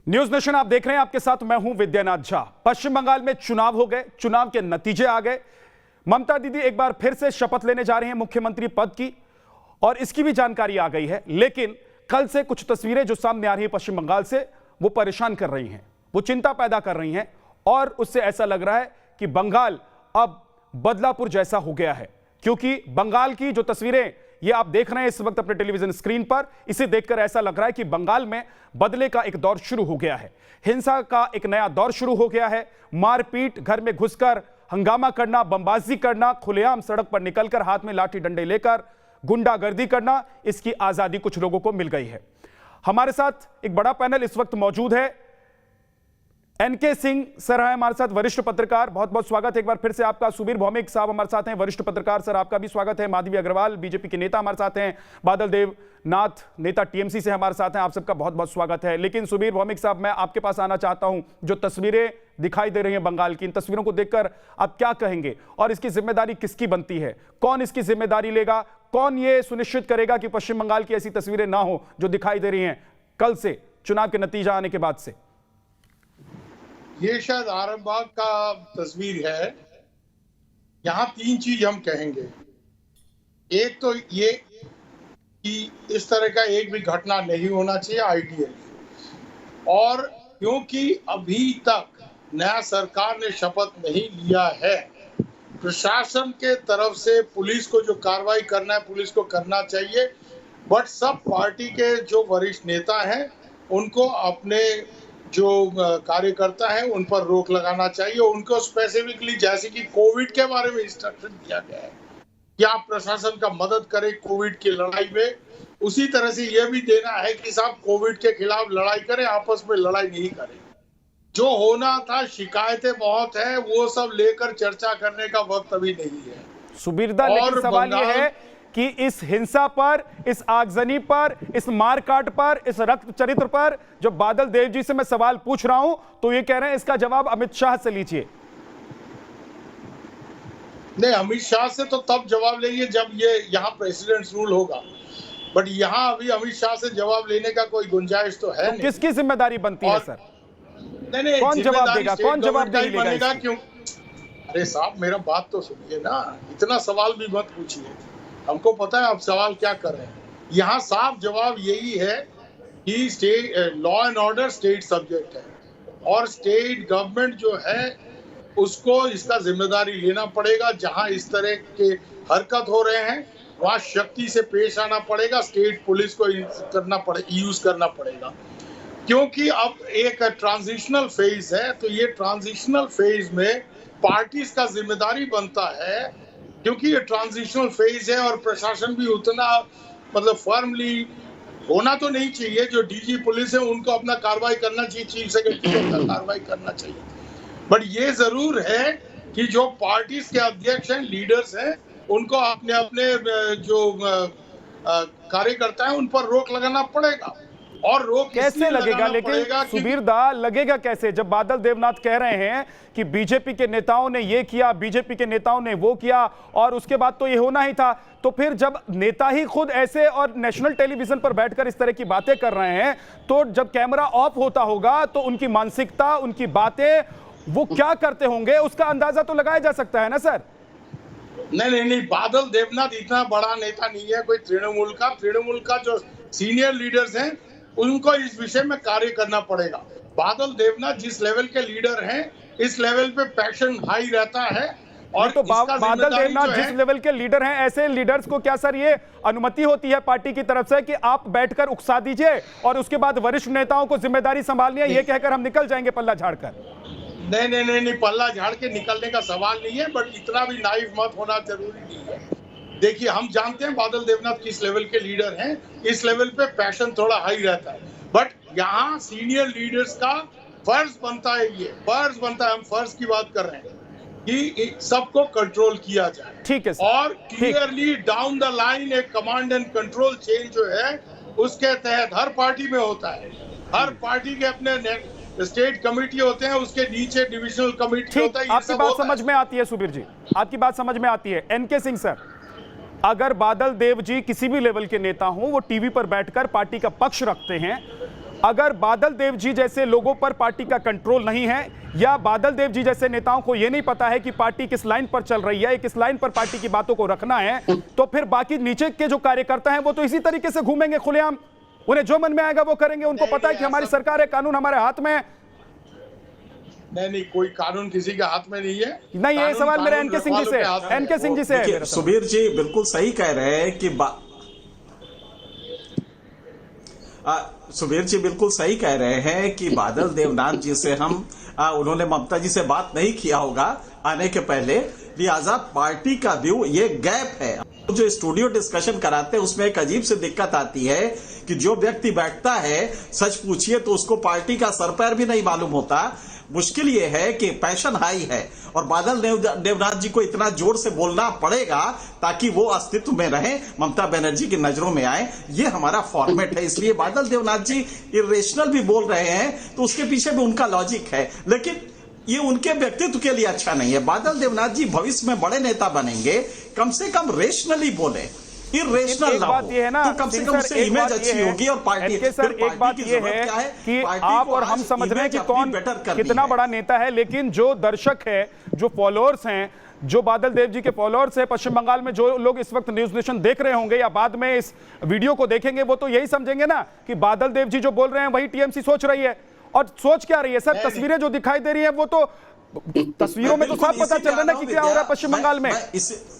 News nation आप देख रहे हैं, आपके साथ मैं हूं विद्यानाथ झा। पश्चिम बंगाल में चुनाव हो गए, चुनाव के नतीजे आ गए। ममता दीदी एक बार फिर से शपथ लेने जा रही हैं मुख्यमंत्री पद की, और इसकी भी जानकारी आ गई है। लेकिन कल से कुछ तस्वीरें जो सामने आ रही हैं पश्चिम बंगाल से, वो परेशान कर रही हैं, वो चिंता पैदा कर रही हैं, और उससे ऐसा लग रहा है कि बंगाल अब बदलापुर जैसा हो गया है। क्योंकि बंगाल की जो तस्वीरें ये आप देख रहे हैं इस वक्त अपने टेलीविजन स्क्रीन पर, इसे देखकर ऐसा लग रहा है कि बंगाल में बदले का एक दौर शुरू हो गया है। हिंसा का एक नया दौर शुरू हो गया है। मारपीट, घर में घुसकर हंगामा करना, बमबाजी करना, खुलेआम सड़क पर निकलकर हाथ में लाठी डंडे लेकर गुंडागर्दी करना, इसकी आजादी कुछ लोगों को मिल गई है। हमारे साथ एक बड़ा पैनल इस वक्त मौजूद है। एनके सिंह सर है हमारे साथ, वरिष्ठ पत्रकार, बहुत बहुत स्वागत है एक बार फिर से आपका। सुबीर भौमिक साहब हमारे साथ हैं, वरिष्ठ पत्रकार, सर आपका भी स्वागत है। माधवी अग्रवाल बीजेपी के नेता हमारे साथ हैं। बादल देव नाथ नेता टीएमसी से हमारे साथ हैं, आप सबका बहुत बहुत स्वागत है। लेकिन सुबीर भौमिक साहब, मैं आपके पास आना चाहता हूं। जो तस्वीरें दिखाई दे रही हैं बंगाल की, इन तस्वीरों को देखकर आप क्या कहेंगे, और इसकी जिम्मेदारी किसकी बनती है? कौन इसकी जिम्मेदारी लेगा? कौन ये सुनिश्चित करेगा कि पश्चिम बंगाल की ऐसी तस्वीरें ना हो जो दिखाई दे रही हैं कल से चुनाव के नतीजा आने के बाद से? ये शायद आरामबाग का तस्वीर है। यहाँ तीन चीज हम कहेंगे। एक तो ये कि इस तरह का एक भी घटना नहीं होना चाहिए आइडियली, और क्योंकि अभी तक नया सरकार ने शपथ नहीं लिया है, प्रशासन के तरफ से पुलिस को जो कार्रवाई करना है पुलिस को करना चाहिए, बट सब पार्टी के जो वरिष्ठ नेता हैं उनको अपने जो कार्यकर्ता है उन पर रोक लगाना चाहिए। उनको स्पेसिफिकली, जैसे कि कोविड के बारे में इंस्ट्रक्शन दिया गया है कि आप प्रशासन का मदद करें कोविड की लड़ाई में, उसी तरह से यह भी देना है कि साहब कोविड के खिलाफ लड़ाई करें, आपस में लड़ाई नहीं करें। जो होना था, शिकायतें बहुत है, वो सब लेकर चर्चा करने का वक्त अभी नहीं है। सुबीरदा, लेकिन सवाल यह है कि इस हिंसा पर, इस आगजनी पर, इस मारकाट पर, इस रक्त चरित्र पर जो बादल देव जी से मैं सवाल पूछ रहा हूं, तो ये कह रहे हैं इसका जवाब अमित शाह से लीजिए। नहीं, अमित शाह से तो तब जवाब लेंगे जब ये यहाँ प्रेसिडेंट्स रूल होगा, बट यहाँ अभी अमित शाह से जवाब लेने का कोई गुंजाइश तो है नहीं। किसकी जिम्मेदारी बनती है सर? नहीं, कौन जवाब देगा? कौन जवाब बनेगा? क्यों? अरे साहब, मेरा बात तो सुनिए ना, इतना सवाल भी मत पूछिए। हमको पता है आप सवाल क्या कर रहे हैं। यहाँ साफ जवाब यही है कि state law and order state subject है, और स्टेट गवर्नमेंट जो है उसको इसका जिम्मेदारी लेना पड़ेगा। जहाँ इस तरह के हरकत हो रहे हैं वहाँ शक्ति से पेश आना पड़ेगा, स्टेट पुलिस को यूज करना पड़ेगा। क्योंकि अब एक ट्रांजिशनल फेज है, तो ये ट्रांजिशनल फेज में पार्टीज का जिम्मेदारी बनता है, क्योंकि ये ट्रांजिशनल फेज है, और प्रशासन भी उतना मतलब फर्मली होना तो नहीं चाहिए। जो डीजी पुलिस है उनको अपना कार्रवाई करना चाहिए, चीफ सेक्रेटरी को अपना कार्रवाई करना चाहिए, बट ये जरूर है कि जो पार्टीज के अध्यक्ष हैं, लीडर्स हैं, उनको अपने अपने जो कार्यकर्ता हैं उन पर रोक लगाना पड़ेगा। और रोक कैसे लगेगा? लेकिन सुबीरदा, लगेगा कैसे जब बादल देवनाथ कह रहे हैं कि बीजेपी के नेताओं ने ये किया, बीजेपी के नेताओं ने वो किया, और उसके बाद तो ये होना ही था। तो फिर जब नेता ही खुद ऐसे और नेशनल टेलीविजन पर बैठकर इस तरह की बातें कर रहे हैं, तो जब कैमरा ऑफ होता होगा तो उनकी मानसिकता, उनकी बातें, वो क्या करते होंगे, उसका अंदाजा तो लगाया जा सकता है ना सर? नहीं, बादल देवनाथ इतना बड़ा नेता नहीं है कोई तृणमूल का जो सीनियर लीडर्स हैं उनको इस विषय में कार्य करना पड़ेगा। बादल देवनाथ जिस लेवल के लीडर हैं, इस लेवल पे पैशन हाई रहता है। और तो बादल देवनाथ जिस लेवल के लीडर हैं, ऐसे लीडर्स को क्या सर ये अनुमति होती है पार्टी की तरफ से कि आप बैठकर उकसा दीजिए और उसके बाद वरिष्ठ नेताओं को जिम्मेदारी संभालनी है, ये कहकर हम निकल जाएंगे पल्ला झाड़कर? नहीं, पल्ला झाड़ के निकलने का सवाल नहीं है, बट इतना भी नाइव मत होना जरूरी नहीं है। देखिए, हम जानते हैं बादल देवनाथ किस लेवल के लीडर हैं, इस लेवल पे पैशन थोड़ा हाई रहता है, बट यहाँ सीनियर लीडर्स का फर्ज बनता है, ये फर्ज बनता है, हम फर्ज की बात कर रहे हैं कि सबको कंट्रोल किया जाए। ठीक है सर। और क्लियरली डाउन द लाइन एक कमांड एंड कंट्रोल चेंज जो है उसके तहत हर पार्टी में होता है। हर पार्टी के अपने स्टेट कमेटी होते हैं, उसके नीचे डिविजनल कमेटी होता है। आपकी बात समझ में आती है सुबीर जी, आपकी बात समझ में आती है। एनके सिंह सर, अगर बादल देव जी किसी भी लेवल के नेता हों, वो टीवी पर बैठकर पार्टी का पक्ष रखते हैं, अगर बादल देव जी जैसे लोगों पर पार्टी का कंट्रोल नहीं है, या बादल देव जी जैसे नेताओं को यह नहीं पता है कि पार्टी किस लाइन पर चल रही है, किस लाइन पर पार्टी की बातों को रखना है, तो फिर बाकी नीचे के जो कार्यकर्ता हैं वो तो इसी तरीके से घूमेंगे खुलेआम, उन्हें जो मन में आएगा वो करेंगे। उनको पता है कि हमारी सरकार है, कानून हमारे हाथ में है। नहीं, कोई कानून किसी के हाथ में नहीं है। नहीं, ये सवाल मेरे एनके सिंह जी से है, एनके सिंह जी से है। सुबीर जी बिल्कुल सही कह रहे हैं कि सुबीर जी बिल्कुल सही कह रहे हैं कि बादल देवनाथ जी से उन्होंने ममता जी से बात नहीं किया होगा आने के पहले, लिहाजा पार्टी का व्यू ये गैप है। जो स्टूडियो डिस्कशन कराते हैं उसमें एक अजीब सी दिक्कत आती है कि जो व्यक्ति बैठता है, सच पूछिए तो उसको पार्टी का सरपैर भी नहीं मालूम होता। मुश्किल ये है कि पैशन हाई है और बादल देवनाथ जी को इतना जोर से बोलना पड़ेगा ताकि वो अस्तित्व में रहे, ममता बनर्जी की नजरों में आए। ये हमारा फॉर्मेट है, इसलिए बादल देवनाथ जी इरेशनल भी बोल रहे हैं तो उसके पीछे भी उनका लॉजिक है, लेकिन ये उनके व्यक्तित्व के लिए अच्छा नहीं है। बादल देवनाथ जी भविष्य में बड़े नेता बनेंगे, कम से कम रेशनली बोले, इरेशनल ना हो, तो कम से कम उससे इमेज अच्छी होगी और पार्टी। सर एक बात ये है कि आप और हम समझ रहे हैं कि कौन कितना बड़ा नेता है, लेकिन जो दर्शक है, जो फॉलोअर्स हैं, जो बादल देव जी के फॉलोअर्स हैं पश्चिम बंगाल में, जो लोग इस वक्त न्यूज नेशन देख रहे होंगे या बाद में इस वीडियो को देखेंगे, वो तो यही समझेंगे ना कि बादल देव जी जो बोल रहे हैं वही टीएमसी सोच रही है। और सोच क्या रही है सर? तस्वीरें जो दिखाई दे रही है वो तो तस्वीरों में तो साफ पता चल रहा है ना कि क्या हो रहा है पश्चिम बंगाल में।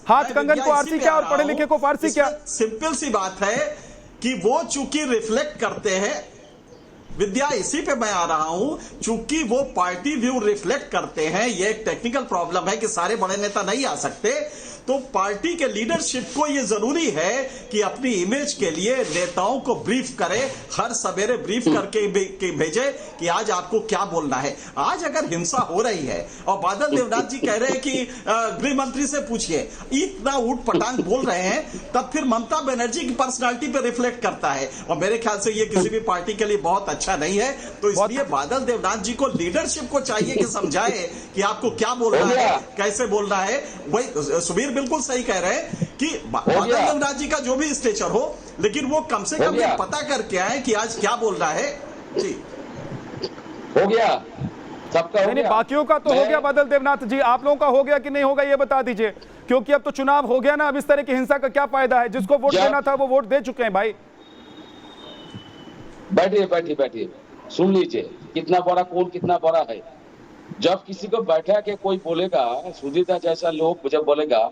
हाथ कंगन को आरसी क्या और पढ़े लिखे को फारसी क्या। सिंपल सी बात है कि वो चूंकि रिफ्लेक्ट करते हैं, विद्या इसी पे मैं आ रहा हूं, चूंकि वो पार्टी व्यू रिफ्लेक्ट करते हैं। ये एक टेक्निकल प्रॉब्लम है कि सारे बड़े नेता नहीं आ सकते, तो पार्टी के लीडरशिप को ये जरूरी है कि अपनी इमेज के लिए नेताओं को ब्रीफ करे, हर सवेरे ब्रीफ करके भेजे कि आज आपको क्या बोलना है। आज अगर हिंसा हो रही है और बादल देवनाथ जी कह रहे हैं कि गृह मंत्री से पूछिए, इतना ऊट पटांग बोल रहे हैं, तब फिर ममता बनर्जी की पर्सनालिटी पे रिफ्लेक्ट करता है और मेरे ख्याल से ये किसी भी पार्टी के लिए बहुत अच्छा नहीं है। तो इसलिए बादल देवनाथ जी को लीडरशिप को चाहिए कि समझाए कि आपको क्या बोलना है, कैसे बोलना है। वही सुबीर बिल्कुल सही कह रहे हैं कि बादल देवनाथ जी का जो भी स्टेचर हो, लेकिन वो कम से कम ये पता करके आए कि आज क्या बोलना है। जी हो गया सबका। नहीं, बाकियों का तो हो गया बादल देवनाथ जी, आप लोगों का हो गया कि नहीं होगा ये बता दीजिए, क्योंकि अब तो चुनाव हो गया ना। अब इस तरह की हिंसा का क्या फायदा है? जिसको वोट देना था वो वोट दे चुके हैं भाई। बैठिए बैठिए बैठिए, सुन लीजिए कितना बड़ा कौन कितना बड़ा है। जब किसी को बैठा के कोई बोलेगा, सुधीरता जैसा लोग जब बोलेगा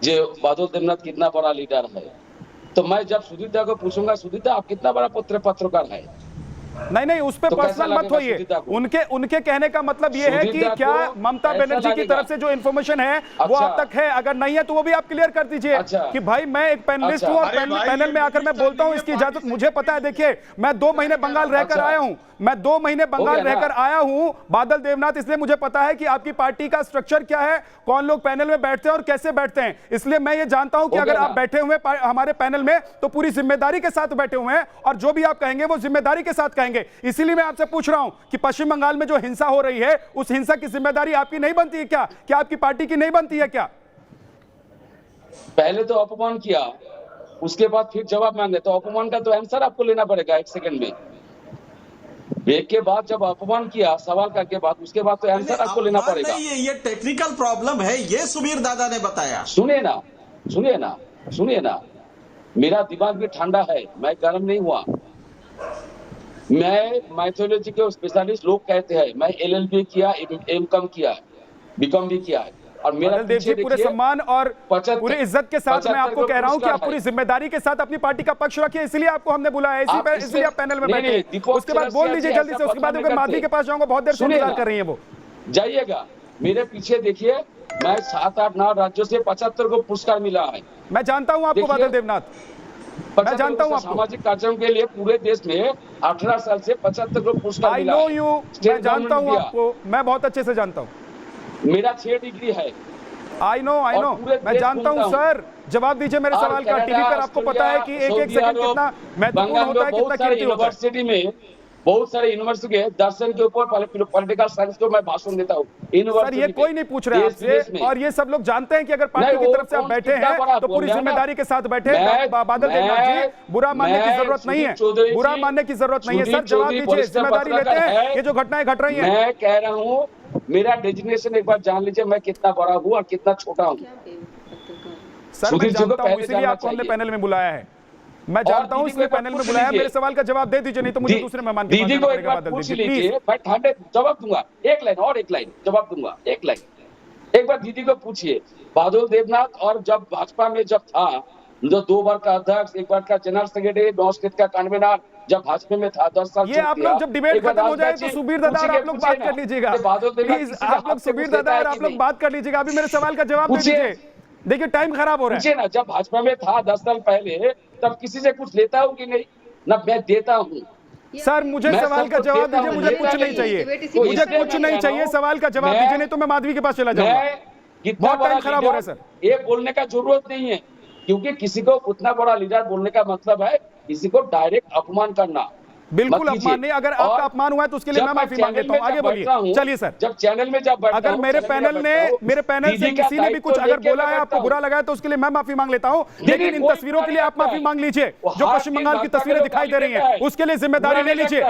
जे बादल देवनाथ कितना बड़ा लीडर है, तो मैं जब सुधीरता को पूछूंगा, सुधीरता आप कितना बड़ा पत्रकार है? नहीं, उस पे तो पर्सनल मत होइए। उनके कहने का मतलब ये है कि क्या ममता बनर्जी की तरफ से जो इन्फॉर्मेशन है वो आप तक है, अगर नहीं है तो वो भी आप क्लियर कर दीजिए कि भाई मैं एक पैनलिस्ट हूं और पैनल में आकर मैं बोलता हूं, इसकी इजाजत मुझे पता है। देखिए मैं 2 महीने बंगाल रहकर आया हूं, मैं 2 महीने बंगाल रहकर आया हूं बादल देवनाथ, इसलिए मुझे पता है कि आपकी पार्टी का स्ट्रक्चर क्या है, कौन लोग पैनल में बैठते हैं और कैसे बैठते हैं। इसलिए मैं ये जानता हूं कि अगर आप बैठे हुए हमारे पैनल में तो पूरी जिम्मेदारी के साथ बैठे हुए हैं और जो भी आप कहेंगे वो जिम्मेदारी के साथ कहेंगे। इसीलिए मैं आपसे पूछ रहा हूं कि पश्चिम बंगाल में जो हिंसा हो रही है उस हिंसा की जिम्मेदारी आपकी नहीं बनती है क्या? क्या आपकी पार्टी की नहीं बनती है क्या? पहले तो अपमान किया, उसके बाद फिर जवाब मांगे, तो अपमान का तो आंसर आपको लेना पड़ेगा 1 सेकंड में। एक के बाद जब अपमान किया सवाल करके बाद, उसके बाद तो आंसर आपको लेना पड़ेगा। ये टेक्निकल प्रॉब्लम है, ये सुबीर दादा ने बताया। सुनिए ना, मेरा दिमाग भी ठंडा है, मैं गर्म नहीं हुआ। मैं माइथोलॉजी के स्पेशलिस्ट लोग कहते हैं, मैं LLB किया, M.Com किया, B.Com भी किया है। और मेरा देखिए पूरे सम्मान और पूरी इज्जत के साथ मैं आपको कह रहा हूं कि आप पूरी जिम्मेदारी के साथ अपनी पार्टी का पक्ष रखिए, इसलिए आपको हमने बुलाया है, इसलिए आप पैनल में बैठे। उसके बाद बोल लीजिए जल्दी से, उसके बाद माधवी के पास जाऊंगा, बहुत देर से इंतजार कर रही है वो। जाइएगा, मेरे पीछे देखिए, मैं 7, 8, 9 राज्यों से 75 को पुरस्कार मिला है। मैं जानता हूं आपको बादल देवनाथ, मैं जानता हूं आपको। सामाजिक कार्यों के लिए पूरे देश में 18 साल से 75 को पुरस्कार मिला है। I know you, मैं जानता हूं आपको, मैं बहुत अच्छे से जानता हूं। मेरा 6 डिग्री है। I know, मैं जानता हूं सर। जवाब दीजिए मेरे सवाल का। टीवी पर आपको पता है कि एक सेकंड कितना महत्वपूर्ण होता है, कितना कीमती होता है। यूनिवर्सिटी में बहुत सारे यूनिवर्सिटी के दर्शन के ऊपर पॉलिटिकल साइंस को मैं भाषण देता हूँ सर। ये कोई नहीं पूछ रहे आपसे, और ये सब लोग जानते हैं कि अगर पार्टी की तरफ से आप बैठे हैं तो पूरी जिम्मेदारी के साथ बैठे हैं। बादल देवनाथ जी, बुरा मानने की जरूरत नहीं है, बुरा मानने की जरूरत नहीं है सर। जवाब दीजिए, जिम्मेदारी लेते हैं, ये जो घटनाएं घट रही हैं। मैं कह रहा हूँ, मेरा डेजिग्नेशन एक बार जान लीजिए, मैं कितना बड़ा हूँ और कितना छोटा हूँ। सर मैं जानता हूँ, इसीलिए आपको हमने पैनल में बुलाया है। मैं जानता हूँ इसलिए पैनल में बुलाया। मेरे सवाल का जवाब दे दीजिए, नहीं तो मुझे दूसरे मेहमान के पास दीदी जाना को एक पड़ेगा। बार बादल पूछ दीजिए लीजिए, प्लीज। मैं ठंडे जवाब दूंगा। एक लाइन और एक लाइन जवाब दूंगा, एक लाइन। एक बार दीदी को पूछिए, बादल देवनाथ और जब भाजपा में जब था, जो 2 बार का अध्यक्ष, 1 बार का जनरल सेक्रेटरी, 9 स्टेट का कन्वीनर, जब भाजपा में था 10 साल। ये आप लोग जब डिबेट खत्म हो जाए तो सुबीर दादा और आप लोग बात कर लीजिएगा प्लीज। आप लोग सुबीर दादा और आप लोग बात कर लीजिएगा, अभी मेरे सवाल का जवाब दे दीजिए। देखिए टाइम खराब हो रहा है। ना, जब भाजपा में था 10 साल पहले, तब किसी से कुछ लेता हूँ कि नहीं? ना मैं देता हूँ। सर मुझे सवाल का जवाब दीजिए, मुझे कुछ नहीं चाहिए, मुझे कुछ नहीं चाहिए। सवाल का जवाब दीजिए, नहीं तो मैं माधवी के पास चला जाऊंगा। बहुत टाइम खराब हो रहा है सर। ये बोलने का जरूरत नहीं है, क्योंकि किसी को उतना बड़ा लीडर बोलने का मतलब है किसी को डायरेक्ट अपमान करना। बिल्कुल अपमान नहीं। अगर आपका अपमान हुआ है तो उसके लिए मैं माफी मांग लेता हूँ। आगे बोलिए, चलिए सर। जब चैनल में जब अगर मेरे पैनल से किसी ने भी कुछ अगर बोला है, आपको बुरा लगा है, तो उसके लिए मैं माफी मांग लेता हूँ। लेकिन इन तस्वीरों के लिए आप माफी मांग लीजिए, जो पश्चिम बंगाल की तस्वीरें दिखाई दे रही हैं, उसके लिए जिम्मेदारी ले लीजिए।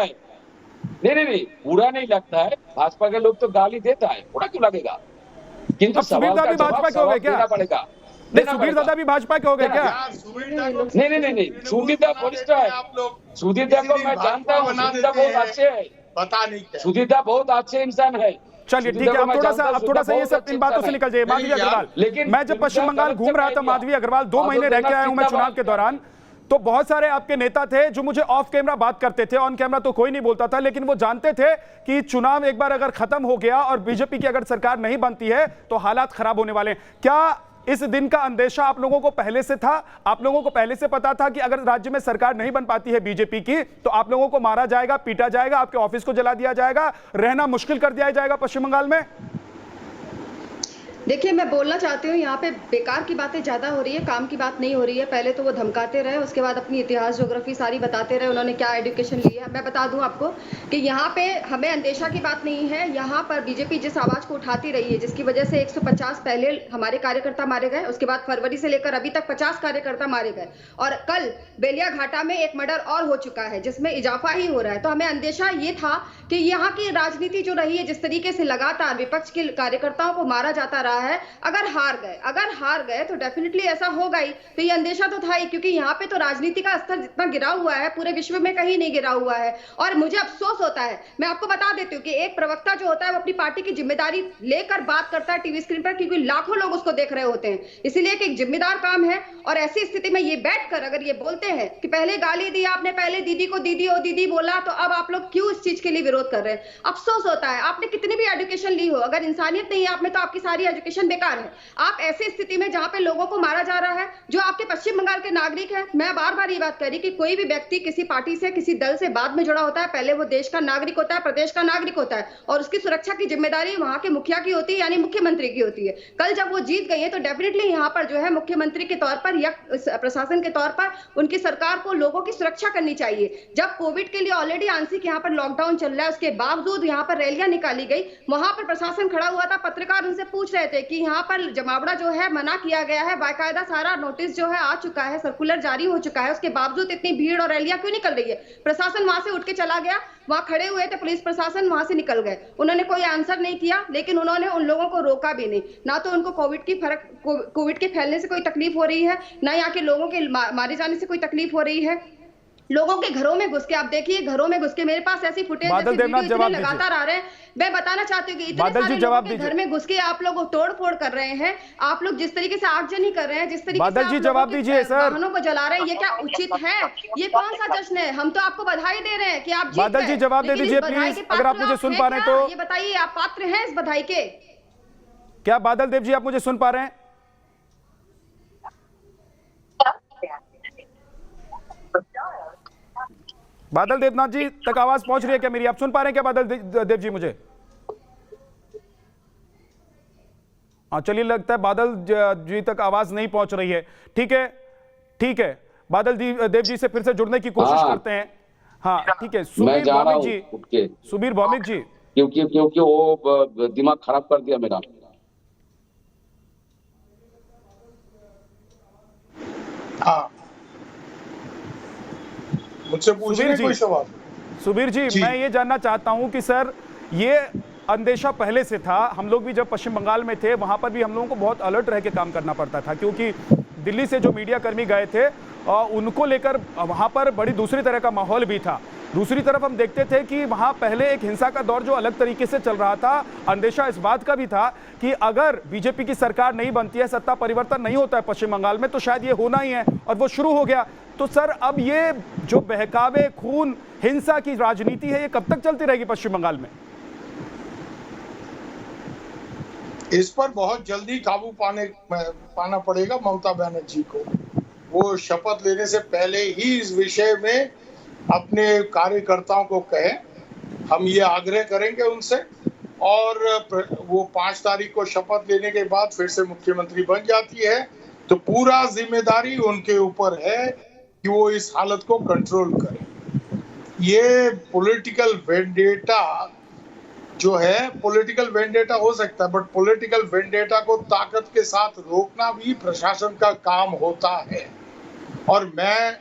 नहीं, बुरा नहीं लगता है। भाजपा के लोग तो गाली देता है, बुरा क्यों लगेगा? किंतु सुबीर दादा भी भाजपा के हो गए क्या? पड़ेगा। सुबीर दादा भी भाजपा के हो गए क्या? नहीं, सुधीर दा वरिष्ठ है। सुधीर दा को मैं जानता हूँ, सुधीर दा बहुत अच्छे है, पता नहीं क्या। सुधीर दा बहुत अच्छे इंसान है। चलिए ठीक है, अब थोड़ा सा ये सब इन बातों से निकल जाइए। माधवी अग्रवाल, लेकिन मैं जब पश्चिम बंगाल घूम रहा था, माधवी अग्रवाल 2 महीने रह के आया हूं मैं चुनाव के दौरान, तो बहुत सारे आपके नेता थे जो मुझे ऑफ कैमरा बात करते थे, ऑन कैमरा तो कोई नहीं बोलता था, लेकिन वो जानते थे कि चुनाव एक बार अगर खत्म हो गया और बीजेपी की अगर सरकार नहीं बनती है तो हालात खराब होने वाले हैं। क्या इस दिन का अंदेशा आप लोगों को पहले से था? आप लोगों को पहले से पता था कि अगर राज्य में सरकार नहीं बन पाती है बीजेपी की तो आप लोगों को मारा जाएगा, पीटा जाएगा, आपके ऑफिस को जला दिया जाएगा, रहना मुश्किल कर दिया जाएगा पश्चिम बंगाल में? देखिए, मैं बोलना चाहती हूँ, यहाँ पे बेकार की बातें ज़्यादा हो रही है, काम की बात नहीं हो रही है। पहले तो वो धमकाते रहे, उसके बाद अपनी इतिहास ज्योग्राफी सारी बताते रहे, उन्होंने क्या एजुकेशन ली है। मैं बता दूं आपको कि यहाँ पे हमें अंदेशा की बात नहीं है। यहाँ पर बीजेपी जिस आवाज़ को उठाती रही है, जिसकी वजह से 150 पहले हमारे कार्यकर्ता मारे गए, उसके बाद फरवरी से लेकर अभी तक 50 कार्यकर्ता मारे गए, और कल बेलिया घाटा में एक मर्डर और हो चुका है जिसमें इजाफा ही हो रहा है। तो हमें अंदेशा ये था कि यहाँ की राजनीति जो रही है, जिस तरीके से लगातार विपक्ष के कार्यकर्ताओं को मारा जाता रहा है, अगर हार गए तो डेफिनेटली ऐसा होगा ही। तो ये अंदेशा तो था ही, क्योंकि यहाँ पे तो राजनीति का स्तर जितना गिरा हुआ है पूरे विश्व में कहीं नहीं गिरा हुआ है। और मुझे अफसोस होता है, मैं आपको बता देती हूँ कि एक प्रवक्ता जो होता है वो अपनी पार्टी की जिम्मेदारी लेकर बात करता है टीवी स्क्रीन पर, क्योंकि लाखों लोग उसको देख रहे होते हैं, इसलिए एक जिम्मेदार काम है। और ऐसी स्थिति में ये बैठकर अगर ये बोलते हैं कि पहले गाली दी आपने, पहले दीदी को दीदी ओ दीदी बोला, तो अब आप लोग क्यों इस चीज के लिए विरोध कर रहे हैं? अफसोस होता है। आपने कितनी भी एजुकेशन ली हो, अगर इंसानियत नहीं है आप में तो आपकी सारी एजुकेशन बेकार है। आप ऐसी स्थिति में जहां पे लोगों को मारा जा रहा है, जो आपके पश्चिम बंगाल के नागरिक हैं, मैं बार बार ये बात कर रही कि कोई भी व्यक्ति किसी पार्टी से, किसी दल से बाद में जुड़ा होता है, पहले वो देश का नागरिक होता है, प्रदेश का नागरिक होता है, और उसकी सुरक्षा की जिम्मेदारी वहां के मुखिया की होती है, यानी मुख्यमंत्री की होती है। कल जब वो जीत गई है तो डेफिनेटली यहाँ पर जो है मुख्यमंत्री के तौर पर या प्रशासन के तौर पर उनकी सरकार को लोगों की सुरक्षा करनी चाहिए। जब कोविड के लिए ऑलरेडी आंशिक यहाँ पर लॉकडाउन चल रहा है, उसके बावजूद यहाँ पर रैलियां निकाली गई, वहां पर प्रशासन खड़ा हुआ था, पत्रकार उनसे पूछ रहे थे कि यहाँ पर जमावड़ा जो है मना किया गया है, बाकायदा सारा नोटिस जो है आ चुका है, सर्कुलर जारी हो चुका है, उसके बावजूद इतनी भीड़ और रैलियां क्यों निकल रही है? प्रशासन वहां से उठ के चला गया, वहां खड़े हुए थे पुलिस प्रशासन, वहां से निकल गए, उन्होंने कोई आंसर नहीं किया, लेकिन उन्होंने उन लोगों को रोका भी नहीं। ना तो उनको कोविड के फैलने से कोई तकलीफ हो रही है, ना यहाँ के लोगों के मारे जाने से कोई तकलीफ हो रही है। लोगों के घरों में घुस के, आप देखिए घरों में घुस के, मेरे पास ऐसी फुटेज लगातार आ रहे हैं। मैं बताना चाहती हूँ कि इतने सारे लोगों के घर में घुस के आप लोग तोड़ फोड़ कर रहे हैं, आप लोग जिस तरीके से आगजनी कर रहे हैं, जिस तरीके से जवाब दीजिए सर, वाहनों को जला रहे हैं, ये क्या उचित है? ये कौन सा जश्न है? हम तो आपको बधाई दे रहे हैं कि आप जीत गए। बादल जी जवाब दे दीजिए प्लीज, अगर आप मुझे सुन पा रहे हैं तो। ये बताइए, आप पात्र हैं इस बधाई के? क्या बादल देव जी आप मुझे सुन पा रहे हैं? बादल देवनाथ जी तक आवाज पहुंच रही है क्या मेरी? आप सुन पा रहे हैं क्या बादल देव जी मुझे? हाँ चलिए, लगता है बादल जी तक आवाज नहीं पहुंच रही है। ठीक है, बादल देव जी से फिर से जुड़ने की कोशिश करते हैं। हाँ ठीक है, मैं सुबीर जा रहा भौमिक हूँ जी, उठ के, सुबीर भौमिक जी, क्योंकि वो दिमाग खराब कर दिया मेरा। हाँ, मुझसे पूछिए कोई सवाल। सुबीर जी, जी। मैं ये जानना चाहता हूं कि सर ये अंदेशा पहले से था, हम लोग भी जब पश्चिम बंगाल में थे वहां पर भी हम लोगों को बहुत अलर्ट रह के काम करना पड़ता था, क्योंकि दिल्ली से जो मीडिया कर्मी गए थे उनको लेकर वहां पर बड़ी दूसरी तरह का माहौल भी था। दूसरी तरफ हम देखते थे कि वहां पहले एक हिंसा का दौर जो अलग तरीके से चल रहा था। अंदेशा इस बात का भी था कि अगर बीजेपी की सरकार नहीं बनती है, सत्ता परिवर्तन नहीं होता है पश्चिम बंगाल में, तो शायद ये होना ही है, और वो शुरू हो गया। तो सर अब ये जो बहकावे, खून, हिंसा की राजनीति है, ये कब तक चलती रहेगी पश्चिम बंगाल में? इस पर बहुत जल्दी काबू पाना पड़ेगा ममता बनर्जी को। वो शपथ लेने से पहले ही इस विषय में अपने कार्यकर्ताओं को कहें, हम ये आग्रह करेंगे उनसे, और वो 5 तारीख को शपथ लेने के बाद फिर से मुख्यमंत्री बन जाती है तो पूरा जिम्मेदारी उनके ऊपर है कि वो इस हालत को कंट्रोल करें। ये पॉलिटिकल वेंडेटा जो है, पॉलिटिकल वेंडेटा हो सकता है, बट पॉलिटिकल वेंडेटा को ताकत के साथ रोकना भी प्रशासन का काम होता है। और मैं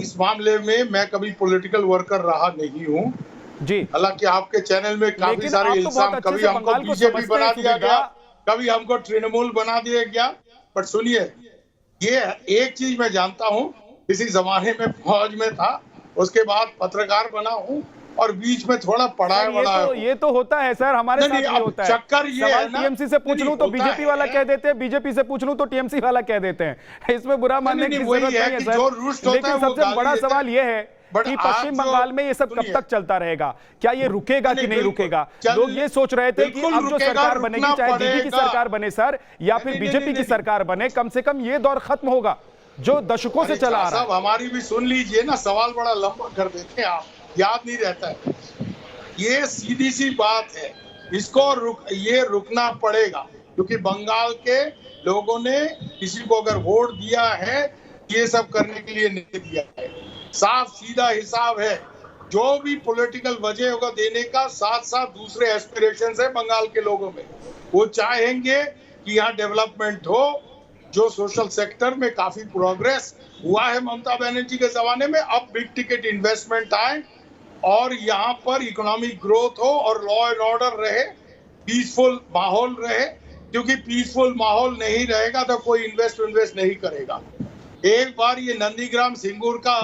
इस मामले में मैं कभी पॉलिटिकल वर्कर रहा नहीं हूँ जी। हालांकि आपके चैनल में काफी लेकिन सारे आप तो इल्जाम, बहुत अच्छे कभी से हमको बंगाल को बीजेपी समझते बना हैं, दिया सुविधा। गया, कभी हमको तृणमूल बना दिया गया। पर सुनिए, ये एक चीज मैं जानता हूँ, किसी जमाने में फौज में था, उसके बाद पत्रकार बना हूँ, और बीच में थोड़ा पढ़ाया बड़ा ये तो होता है सर, हमारे साथ भी होता है। चक्कर ये है ना, टीएमसी से पूछ लूं तो बीजेपी वाला कह देते हैं, बीजेपी से पूछ लूं तो टीएमसी वाला कह देते हैं। इसमें बुरा मानने की जरूरत नहीं है सर, लेकिन सबसे बड़ा सवाल ये है कि पश्चिम बंगाल में ये सब कब तक चलता रहेगा? क्या ये रुकेगा कि नहीं रुकेगा? लोग ये सोच रहे थे कि अब जो सरकार बनेगी, चाहे दीदी की सरकार बने सर या फिर बीजेपी की सरकार बने, कम से कम ये दौर खत्म होगा जो दशकों से चला आ रहा है। हमारी भी सुन लीजिए ना, सवाल बड़ा लंबा कर देते हैं आप, याद नहीं रहता है। ये सीधी सी बात है, इसको ये रुकना पड़ेगा, क्योंकि बंगाल के लोगों ने किसी को अगर वोट दिया है, ये सब करने के लिए नहीं दिया है। साफ सीधा हिसाब है, जो भी पॉलिटिकल वजह होगा देने का, साथ साथ दूसरे एस्पिरेशंस है बंगाल के लोगों में। वो चाहेंगे कि यहाँ डेवलपमेंट हो, जो सोशल सेक्टर में काफी प्रोग्रेस हुआ है ममता बनर्जी के जमाने में, अब बिग टिकट इन्वेस्टमेंट आए और यहाँ पर इकोनॉमिक ग्रोथ हो और लॉ एंड ऑर्डर रहे, पीसफुल माहौल रहे, क्योंकि पीसफुल माहौल नहीं रहेगा तो कोई इन्वेस्ट नहीं करेगा। एक बार ये नंदीग्राम सिंगूर का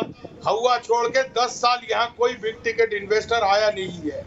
हवा छोड़ के 10 साल यहाँ कोई बिग टिकट इन्वेस्टर आया नहीं है।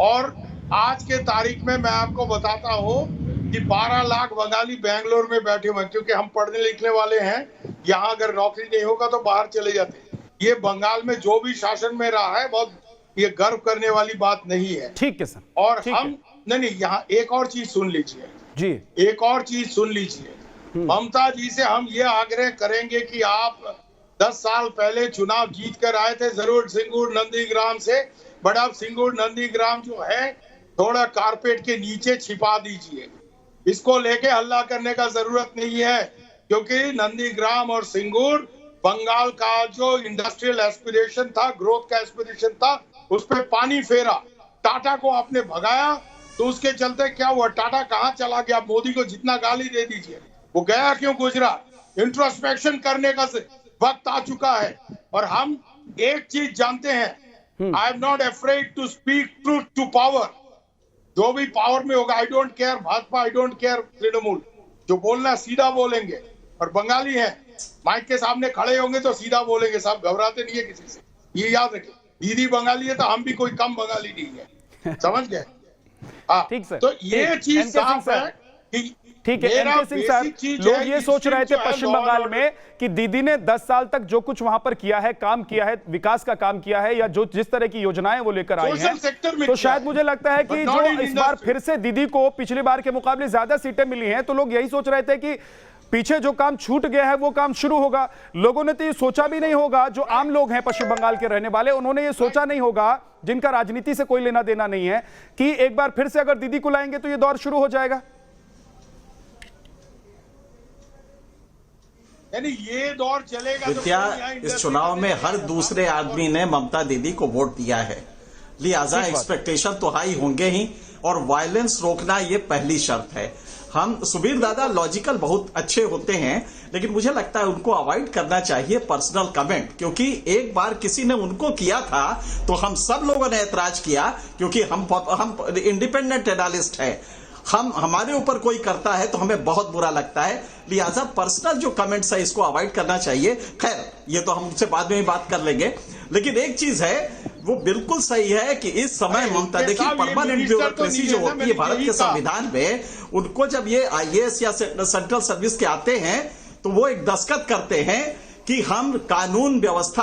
और आज के तारीख में मैं आपको बताता हूँ कि 12 लाख बंगाली बेंगलोर में बैठे हुए हैं, क्योंकि हम पढ़ने लिखने वाले हैं, यहाँ अगर नौकरी नहीं होगा तो बाहर चले जाते हैं। ये बंगाल में जो भी शासन में रहा है, बहुत ये गर्व करने वाली बात नहीं है। ठीक है सर। और हम नहीं, यहाँ एक और चीज सुन लीजिए जी, एक और चीज सुन लीजिए। ममता जी से हम ये आग्रह करेंगे कि आप 10 साल पहले चुनाव जीत कर आए थे जरूर सिंगूर नंदीग्राम से, बट अब सिंगूर नंदीग्राम जो है थोड़ा कारपेट के नीचे छिपा दीजिए। इसको लेके हल्ला करने का जरूरत नहीं है, क्योंकि नंदीग्राम और सिंगूर बंगाल का जो इंडस्ट्रियल एस्पिरेशन था, ग्रोथ का एस्पिरेशन था, उस पर पानी फेरा। टाटा को आपने भगाया तो उसके चलते क्या हुआ? टाटा कहाँ चला गया? मोदी को जितना गाली दे दीजिए, वो गया क्यों गुजरा? इंट्रोस्पेक्शन करने का वक्त आ चुका है। और हम एक चीज जानते हैं, I am not afraid to speak truth to power. जो भी पावर में होगा, I don't care Bhajpa, I don't care Trinamool, जो बोलना सीधा बोलेंगे। और बंगाली है, माइक के सामने खड़े होंगे तो सीधा बोलेंगे, साहब घबराते नहीं है किसी से, ये याद रखें। दीदी बंगाली है तो हम भी कोई कम बंगाली नहीं है, समझ गए? हाँ, ठीक सर। तो ये चीज साफ है कि ठीक है एनके सिंह सर, लोग ये सोच रहे थे पश्चिम बंगाल में कि दीदी ने 10 साल तक जो कुछ वहां पर किया है, काम किया है, विकास का काम किया है, या जो जिस तरह की योजनाएं वो लेकर आई हैं, तो शायद मुझे लगता है कि जो इस बार फिर से दीदी को पिछली बार के मुकाबले ज्यादा सीटें मिली हैं, तो लोग यही सोच रहे थे कि पीछे जो काम छूट गया है वो काम शुरू होगा। लोगों ने तो ये सोचा भी नहीं होगा, जो आम लोग हैं पश्चिम बंगाल के रहने वाले, उन्होंने ये सोचा नहीं होगा, जिनका राजनीति से कोई लेना देना नहीं है, कि एक बार फिर से अगर दीदी को लाएंगे तो ये दौर शुरू हो जाएगा। यानी ये दौर चलेगा तो विद्या, कोई यहाँ इस इंडस्ट्री चुनाव में बनेगा। हर दूसरे आदमी ने ममता दीदी को वोट दिया है, लिहाजा ठीक बात। एक्सपेक्टेशन तो हाई होंगे ही, और वायलेंस रोकना ये पहली शर्त है। हम सुबीर दादा लॉजिकल बहुत अच्छे होते हैं, लेकिन मुझे लगता है उनको अवॉइड करना चाहिए पर्सनल कमेंट, क्योंकि एक बार किसी ने उनको किया था तो हम सब लोगों ने ऐतराज किया, क्योंकि हम इंडिपेंडेंट एनालिस्ट है, हमारे ऊपर कोई करता है तो हमें बहुत बुरा लगता है, लिहाजा पर्सनल जो कमेंट्स है इसको अवॉइड करना चाहिए। खैर, ये तो हम उससे बाद में ही बात कर लेंगे, लेकिन एक चीज है वो बिल्कुल सही है कि इस समय ममता, देखिए परमानेंट ब्यूरोक्रेसी जो होती है भारत के संविधान में, उनको जब ये आईएएस या सेंट्रल सर्विस के आते हैं तो वो एक दस्तखत करते हैं कि हम कानून व्यवस्था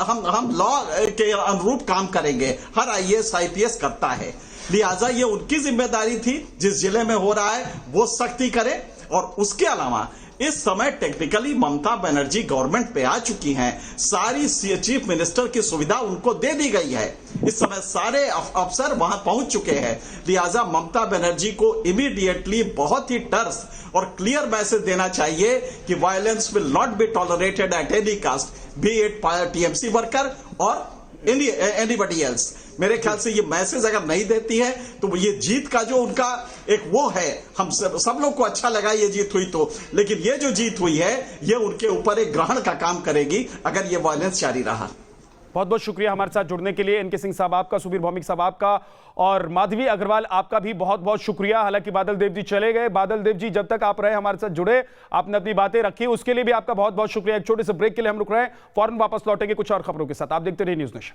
हम लॉ के अनुरूप काम करेंगे। हर आईएएस आईपीएस करता है, लिहाजा ये उनकी जिम्मेदारी थी, जिस जिले में हो रहा है वो सख्ती करे। और उसके अलावा इस समय टेक्निकली ममता बनर्जी गवर्नमेंट पे आ चुकी हैं, सारी चीफ मिनिस्टर की सुविधा उनको दे दी गई है, इस समय सारे अफसर वहां पहुंच चुके हैं, लिहाजा ममता बनर्जी को इमीडिएटली बहुत ही टर्स और क्लियर मैसेज देना चाहिए कि violence will not be tolerated at any caste, B it TMC worker और एनीबडी एल्स। मेरे ख्याल से ये मैसेज अगर नहीं देती है तो ये जीत का जो उनका एक वो है, हम सब लोग को अच्छा लगा ये जीत हुई तो, लेकिन ये जो जीत हुई है ये उनके ऊपर एक ग्रहण का काम करेगी अगर ये वायलेंस जारी रहा। बहुत बहुत शुक्रिया हमारे साथ जुड़ने के लिए, एनके सिंह साहब आपका, सुबीर भौमिक साहब आपका, और माधवी अग्रवाल आपका भी बहुत बहुत शुक्रिया। हालांकि बादल देव जी चले गए, बादल देव जी जब तक आप रहे हमारे साथ जुड़े, आपने अपनी बातें रखी, उसके लिए भी आपका बहुत बहुत शुक्रिया। एक छोटे से ब्रेक के लिए हम रुक रहे हैं, फौरन वापस लौटेंगे कुछ और खबरों के साथ। आप देखते रहिए न्यूज़ नेशन।